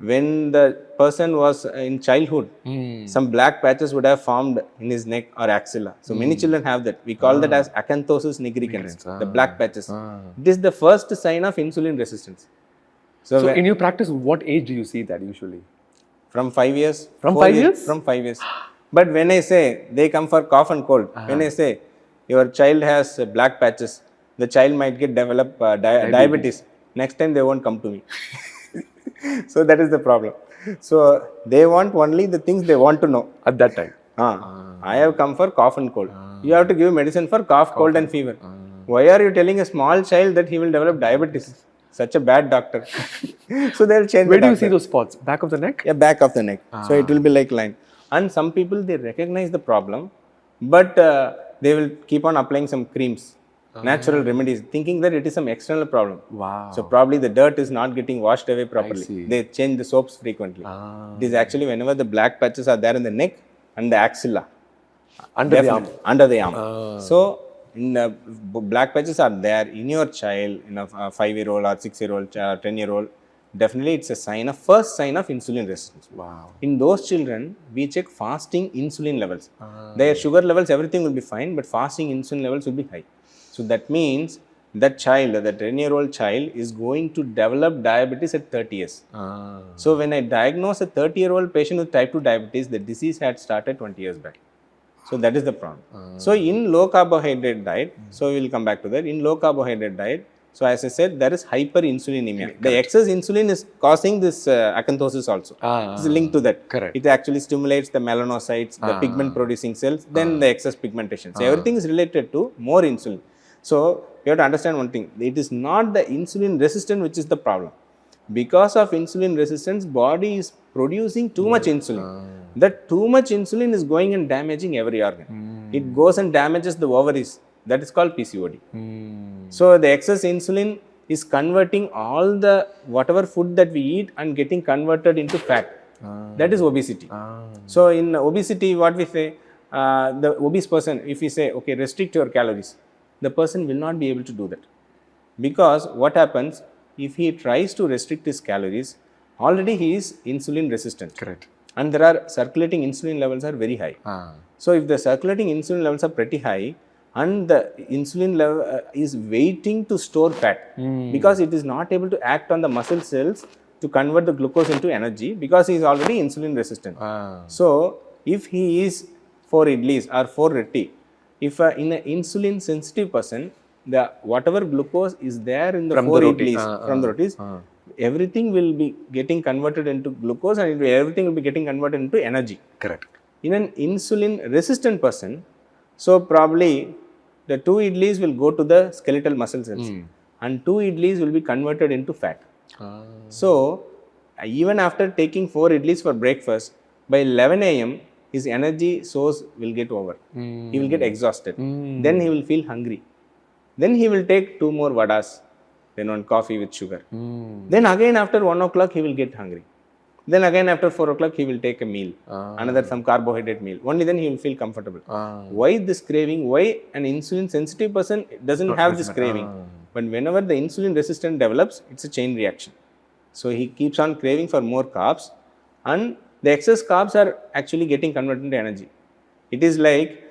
When the person was in childhood, some black patches would have formed in his neck or axilla. So many children have that. We call that as acanthosis nigricans, the black patches. It is the first sign of insulin resistance. So in your practice, what age do you see that usually? From 5 years. From 4 5 years? From 5 years. But when I say they come for cough and cold, when I say your child has black patches, the child might develop diabetes. Next time they won't come to me. So that is the problem. So they want only the things they want to know. At that time. I have come for cough and cold. You have to give medicine for cough, cold and fever. Why are you telling a small child that he will develop diabetes? Such a bad doctor. So they'll change. Where do you see those spots? Back of the neck? Yeah, back of the neck. So it will be like line. And some people, they recognize the problem, but they will keep on applying some creams, natural remedies, thinking that it is some external problem. Wow. So probably the dirt is not getting washed away properly. They change the soaps frequently. It is actually whenever the black patches are there in the neck and the axilla. Under the arm. Under the arm. So black patches are there in your child, in a 5-year-old or 6-year-old, 10-year-old. Definitely, it's a first sign of insulin resistance. Wow. In those children, we check fasting insulin levels. Their sugar levels, everything will be fine, but fasting insulin levels will be high. So that means that child, that 10-year-old child, is going to develop diabetes at 30 years. So when I diagnose a 30-year-old patient with type 2 diabetes, the disease had started 20 years back. So that is the problem. So in low carbohydrate diet, so we will come back to that. In low carbohydrate diet, so as I said, there is hyperinsulinemia. The excess insulin is causing this acanthosis also. It's linked to that. Correct. It actually stimulates the melanocytes, the pigment producing cells, then the excess pigmentation. So everything is related to more insulin. So you have to understand one thing. It is not the insulin resistance which is the problem. Because of insulin resistance, body is producing too much insulin. That too much insulin is going and damaging every organ. It goes and damages the ovaries. That is called PCOD. So the excess insulin is converting all the whatever food that we eat and getting converted into fat. That is obesity. So in obesity, what we say, the obese person, if we say, okay, restrict your calories, the person will not be able to do that. Because what happens, if he tries to restrict his calories, already he is insulin resistant. Correct. And there are circulating insulin levels are very high. So if the circulating insulin levels are pretty high, and the insulin level is waiting to store fat, because it is not able to act on the muscle cells to convert the glucose into energy, because he is already insulin resistant. So if he is 4 idlis or 4 roti, if in an insulin sensitive person, the whatever glucose is there in the from 4 the idlis from the rotis, everything will be getting converted into glucose and everything will be getting converted into energy. Correct. In an insulin resistant person, so probably the 2 idlis will go to the skeletal muscle cells and 2 idlis will be converted into fat. So even after taking 4 idlis for breakfast, by 11 a.m. his energy source will get over. He will get exhausted. Then he will feel hungry. Then he will take 2 more vadas, then one coffee with sugar. Then again after 1 o'clock he will get hungry. Then again after 4 o'clock he will take a meal, another some carbohydrate meal. Only then he will feel comfortable. Why this craving? Why an insulin sensitive person doesn't have this craving? But whenever the insulin resistance develops, it's a chain reaction. So he keeps on craving for more carbs, and the excess carbs are actually getting converted into energy. It is like,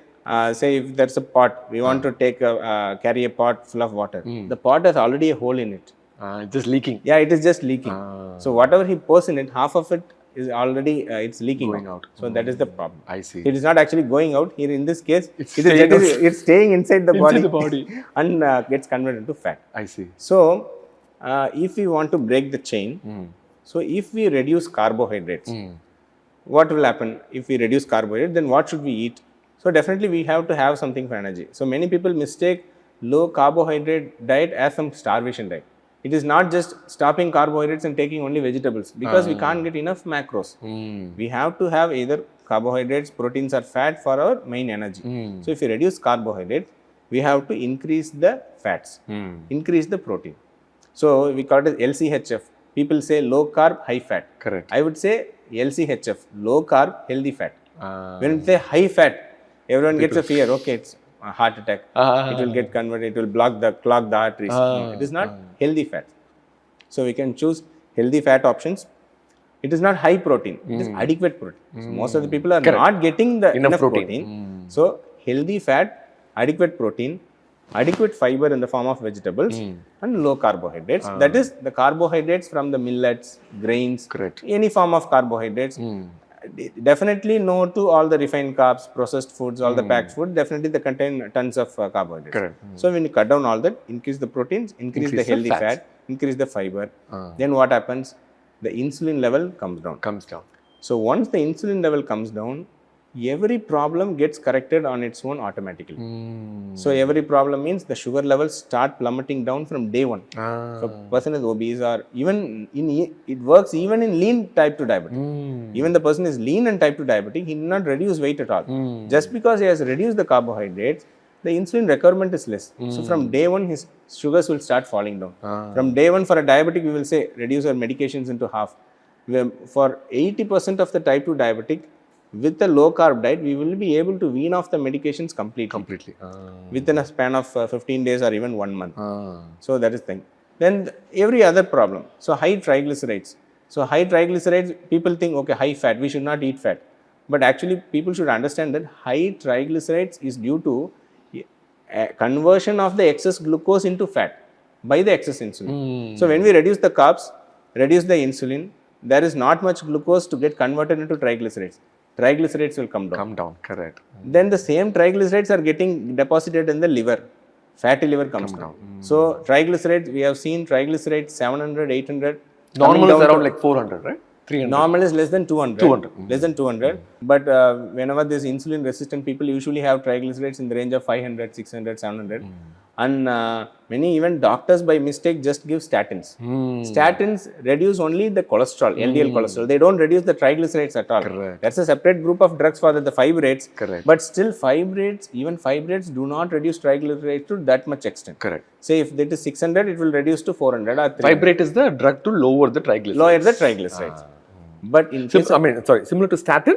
say if there's a pot, we want to take carry a pot full of water. The pot has already a hole in it. It's just leaking. Yeah, it is just leaking. So whatever he pours in it, half of it is already it's leaking out. So that is the problem. I see. It is not actually going out. Here in this case, it's staying inside the inside body, the body. and gets converted into fat. I see. So if we want to break the chain, so if we reduce carbohydrates, what will happen? If we reduce carbohydrates, then what should we eat? So definitely we have to have something for energy. So many people mistake low carbohydrate diet as some starvation diet. It is not just stopping carbohydrates and taking only vegetables, because we can't get enough macros. We have to have either carbohydrates, proteins or fat for our main energy. So if we reduce carbohydrates, we have to increase the fats, increase the protein. So we call it as LCHF. People say low carb, high fat. Correct. I would say LCHF, low carb, healthy fat. When we say high fat, everyone gets a fear. Okay, it's a heart attack. It will get converted. It will clog the arteries. No, it is not healthy fat. So we can choose healthy fat options. It is not high protein, it is adequate protein. So most of the people are not getting the enough protein. So healthy fat, adequate protein, adequate fiber in the form of vegetables, and low carbohydrates. That is the carbohydrates from the millets, grains, any form of carbohydrates. Definitely no to all the refined carbs, processed foods, all the packed food. Definitely they contain tons of carbohydrates. So when you cut down all that, increase the proteins, increase the healthy fat, increase the fiber. Then what happens? The insulin level comes down. So once the insulin level comes down, every problem gets corrected on its own automatically. So every problem means the sugar levels start plummeting down from day one. So person is obese, or even it works even in lean type 2 diabetic. Even the person is lean and type 2 diabetic, he will not reduce weight at all. Just because he has reduced the carbohydrates, the insulin requirement is less. So from day one, his sugars will start falling down. From day one, for a diabetic, we will say reduce our medications into half. For 80% of the type 2 diabetic, with a low carb diet, we will be able to wean off the medications completely. Within a span of 15 days or even 1 month. So that is the thing. Then every other problem. So high triglycerides. So high triglycerides, people think, okay, high fat, we should not eat fat. But actually, people should understand that high triglycerides is due to conversion of the excess glucose into fat by the excess insulin. So when we reduce the carbs, reduce the insulin, there is not much glucose to get converted into triglycerides. Triglycerides will come down. Correct. Then the same triglycerides are getting deposited in the liver. Fatty liver comes down. So triglycerides, we have seen triglycerides 700, 800. Normal is around like 400, right? 300. Normal is less than 200. Less than 200. But whenever these insulin resistant people usually have triglycerides in the range of 500, 600, 700. And many even doctors by mistake just give statins. Statins reduce only the cholesterol, LDL cholesterol. They don't reduce the triglycerides at all. Correct. That's a separate group of drugs for the fibrates. Correct. But still even fibrates do not reduce triglycerides to that much extent. Correct. Say if it is 600, it will reduce to 400 or 300. Fibrate is the drug to lower the triglycerides. Lower the triglycerides. But in case similar to statin,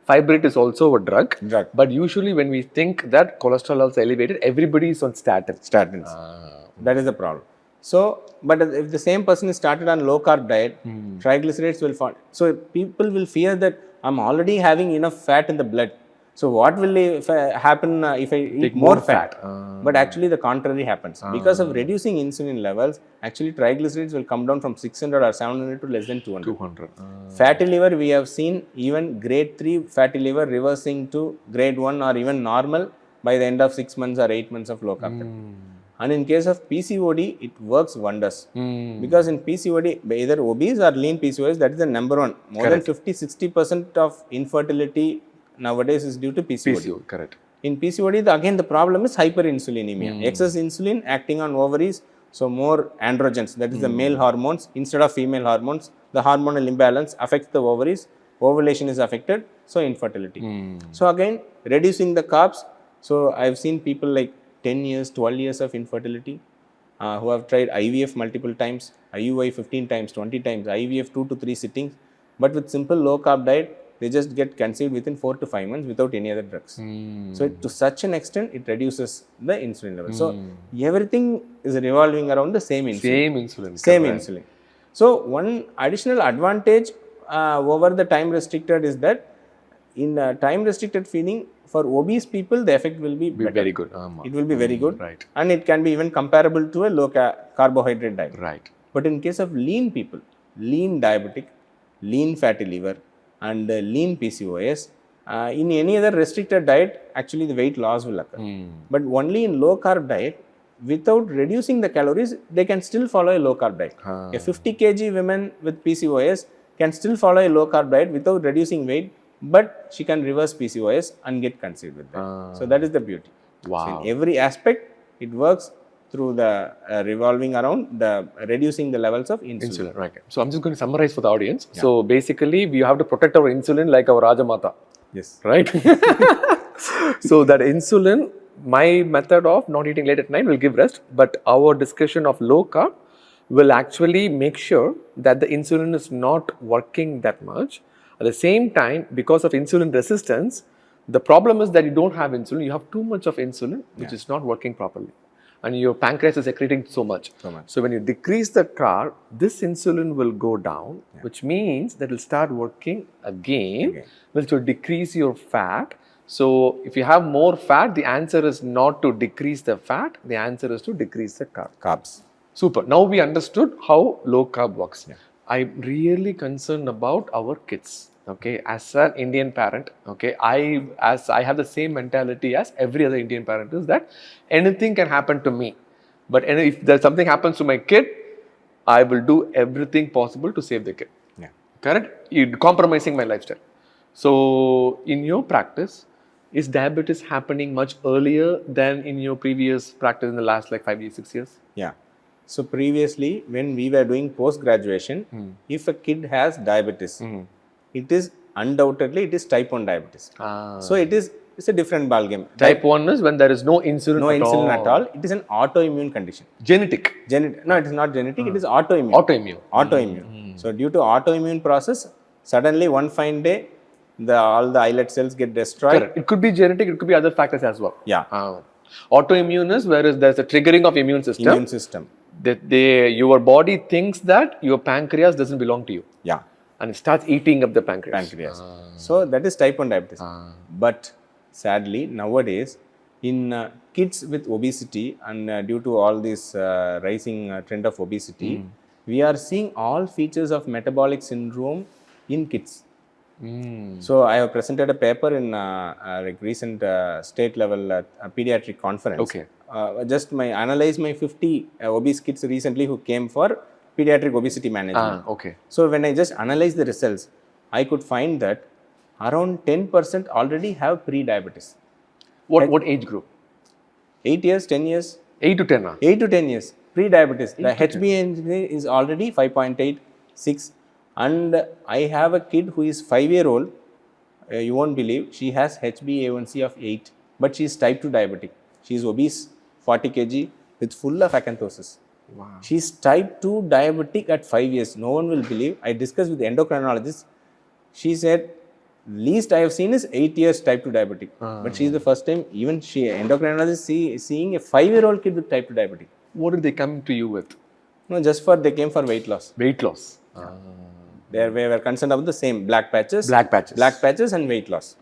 fibrate is also a drug. But usually when we think that cholesterol is elevated, everybody is on statins. That is the problem. So, but if the same person is started on low carb diet, triglycerides will fall. So people will fear that I'm already having enough fat in the blood. So what will happen if I eat more fat? But actually the contrary happens. Because of reducing insulin levels, actually triglycerides will come down from 600 or 700 to less than 200. Fatty liver, we have seen even grade 3 fatty liver reversing to grade 1 or even normal by the end of 6 months or 8 months of low carb. And in case of PCOD, it works wonders. Because in PCOD, either obese or lean PCOS, that is the number one. More than 50-60% of infertility nowadays is due to PCOD. Correct. In PCOD, again the problem is hyperinsulinemia. Excess insulin acting on ovaries, so more androgens, that is the male hormones instead of female hormones. The hormonal imbalance affects the ovaries, ovulation is affected, so infertility. So again, reducing the carbs. So I have seen people like 10 years, 12 years of infertility who have tried IVF multiple times, IUI 15 times, 20 times, IVF 2 to 3 sittings, but with simple low carb diet, they just get conceived within 4 to 5 months without any other drugs. So to such an extent, it reduces the insulin level. So everything is revolving around the same insulin. Same insulin. So one additional advantage over the time restricted is that in time restricted feeding, for obese people, the effect will be better. Very good. It will be very good. Right. And it can be even comparable to a low carbohydrate diet. Right. But in case of lean people, lean diabetic, lean fatty liver, and lean PCOS, in any other restricted diet, actually the weight loss will occur. But only in low carb diet, without reducing the calories, they can still follow a low carb diet. A 50 kg woman with PCOS can still follow a low carb diet without reducing weight, but she can reverse PCOS and get conceived with that. So that is the beauty. Wow. So in every aspect, it works through the revolving around the reducing the levels of insulin. Right. So I'm just going to summarize for the audience. Yeah. So basically, we have to protect our insulin like our Rajamata. Yes. Right. So that insulin, my method of not eating late at night will give rest, but our discussion of low carb will actually make sure that the insulin is not working that much. At the same time, because of insulin resistance, the problem is that you don't have insulin, you have too much of insulin, which is not working properly. and your pancreas is secreting so much. So when you decrease the carb, this insulin will go down, which means that it will start working again, which will decrease your fat. So if you have more fat, the answer is not to decrease the fat, the answer is to decrease the carbs. Super. Now we understood how low carb works. I'm really concerned about our kids. Okay, as an Indian parent, okay, I have the same mentality as every other Indian parent, is that anything can happen to me, but if there's something happens to my kid, I will do everything possible to save the kid. Correct? You're compromising my lifestyle. So in your practice, is diabetes happening much earlier than in your previous practice in the last like 5 years, 6 years? Yeah. So previously, when we were doing post-graduation, if a kid has diabetes, it is undoubtedly it is type 1 diabetes. So it's a different ballgame. Type 1 is when there is no insulin at all. It is an autoimmune condition. Genetic. No, it is not genetic. It is autoimmune. Autoimmune. So due to autoimmune process, suddenly one fine day, all the islet cells get destroyed. Correct. It could be genetic. It could be other factors as well. Yeah. Autoimmune is whereas there's a triggering of immune system. That your body thinks that your pancreas doesn't belong to you. Yeah. And it starts eating up the pancreas. So that is type 1 diabetes. But sadly, nowadays, in kids with obesity and due to all this rising trend of obesity, we are seeing all features of metabolic syndrome in kids. So I have presented a paper in like recent state level pediatric conference. Okay. Just analyze my 50 obese kids recently who came for pediatric obesity management. Okay. So when I just analyze the results, I could find that around 10% already have pre-diabetes. What age group? 8 years, 10 years. 8 to 10. 8 to 10 years. Pre-diabetes. The HbA1c is already 5.8, 6. And I have a kid who is 5-year-old. You won't believe, she has HbA1c of 8, but she is type 2 diabetic. She is obese, 40 kg, with full of acanthosis. Wow. She is type 2 diabetic at 5 years. No one will believe. I discussed with the endocrinologist. She said, least I have seen is 8 years type 2 diabetic. But she is the first time, even she, endocrinologist, seeing a 5-year-old kid with type 2 diabetic. What did they come to you with? No, they came for weight loss. Weight loss. We were concerned about the same black patches and weight loss.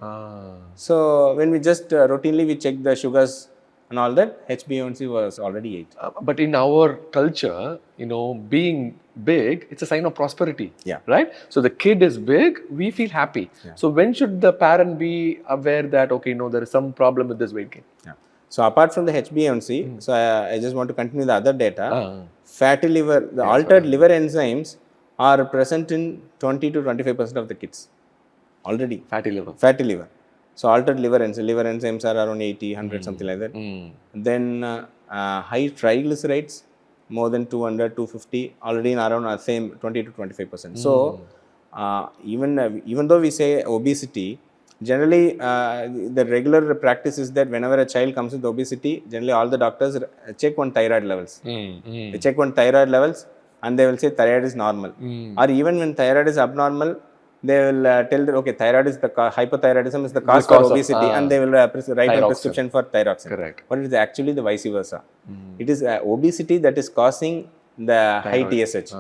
So when we just routinely we check the sugars and all that, HbA1c was already 8. But in our culture, being big, it's a sign of prosperity. Yeah. Right? So the kid is big, we feel happy. Yeah. So when should the parent be aware that, okay, there is some problem with this weight gain? Yeah. So apart from the HbA1c, so I just want to continue the other data. Fatty liver, the altered liver enzymes are present in 20 to 25% of the kids already. Fatty liver. So altered liver enzymes are around 80, 100, something like that. Then high triglycerides, more than 200, 250, already in around same 20 to 25%. So even though we say obesity, generally the regular practice is that whenever a child comes with obesity, generally all the doctors check on thyroid levels. They check on thyroid levels and they will say thyroid is normal. Or even when thyroid is abnormal, they will tell that, okay, thyroid is hypothyroidism is the cause for obesity, and they will write a prescription for thyroxine. Correct. But it is actually the vice versa. It is obesity that is causing the high TSH.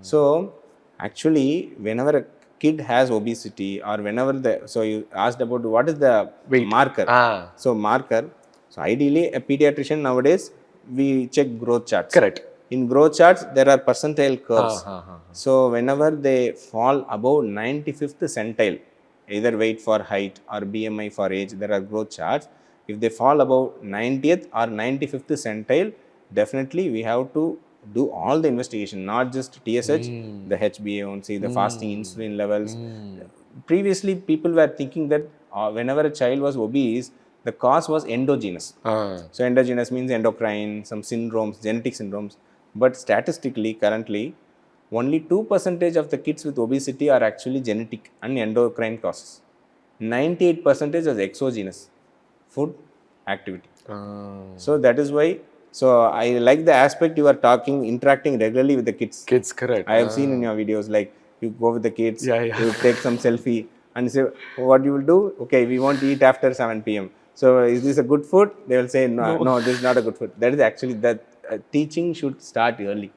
So actually, whenever a kid has obesity, or whenever so you asked about what is the marker. So marker. So ideally, a pediatrician nowadays, we check growth charts. Correct. In growth charts, there are percentile curves. So whenever they fall above 95th centile, either weight for height or BMI for age, there are growth charts. If they fall above 90th or 95th centile, definitely we have to do all the investigation, not just TSH, the HbA1c, the fasting insulin levels. Previously, people were thinking that whenever a child was obese, the cause was endogenous. So endogenous means endocrine, some syndromes, genetic syndromes. But statistically, currently, only 2% of the kids with obesity are actually genetic and endocrine causes. 98% is exogenous, food, activity. So that is why, so I like the aspect you are interacting regularly with the kids. Kids, correct. I have seen in your videos, like you go with the kids, you take some selfie and say, what you will do? Okay, we won't eat after 7 p.m. So is this a good food? They will say no, this is not a good food. That is actually that teaching should start early.